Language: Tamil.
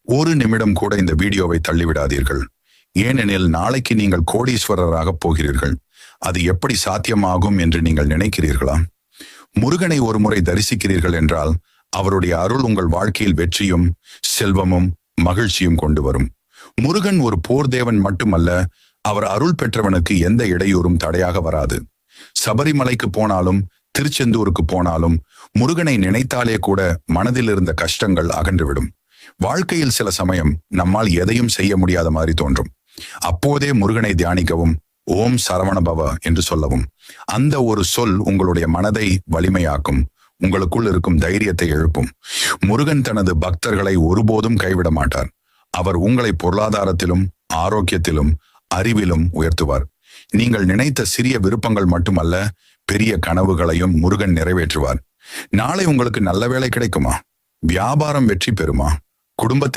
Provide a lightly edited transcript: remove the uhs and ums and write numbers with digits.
ஒரு நிமிடம் கூட இந்த வீடியோவை தள்ளிவிடாதீர்கள். ஏனெனில் நாளைக்கு நீங்கள் கோடீஸ்வரராக போகிறீர்கள். அது எப்படி சாத்தியமாகும் என்று நீங்கள் நினைக்கிறீர்களா? முருகனை ஒரு முறை தரிசிக்கிறீர்கள் என்றால் அவருடைய அருள் உங்கள் வாழ்க்கையில் வெற்றியும் செல்வமும் மகிழ்ச்சியும் கொண்டு வரும். முருகன் ஒரு போர் தேவன் மட்டுமல்ல, அவர் அருள் பெற்றவனுக்கு எந்த இடையூறும் தடையாக வராது. சபரிமலைக்கு போனாலும் திருச்செந்தூருக்கு போனாலும் முருகனை நினைத்தாலே கூட மனதில் இருந்த கஷ்டங்கள் அகன்றுவிடும். வாழ்க்கையில் சில சமயம் நம்மால் எதையும் செய்ய முடியாத மாதிரி தோன்றும். அப்போதே முருகனை தியானிக்கவும், ஓம் சரவண பவ என்று சொல்லவும். அந்த ஒரு சொல் உங்களுடைய மனதை வலிமையாக்கும், உங்களுக்குள் இருக்கும் தைரியத்தை எழுப்பும். முருகன் தனது பக்தர்களை ஒருபோதும் கைவிட மாட்டார். அவர் உங்களை பொருளாதாரத்திலும் ஆரோக்கியத்திலும் அறிவிலும் உயர்த்துவார். நீங்கள் நினைத்த சிறிய விருப்பங்கள் மட்டுமல்ல, பெரிய கனவுகளையும் முருகன் நிறைவேற்றுவார். நாளை உங்களுக்கு நல்ல வேலை கிடைக்குமா? வியாபாரம் வெற்றி பெறுமா? குடும்பத்தில்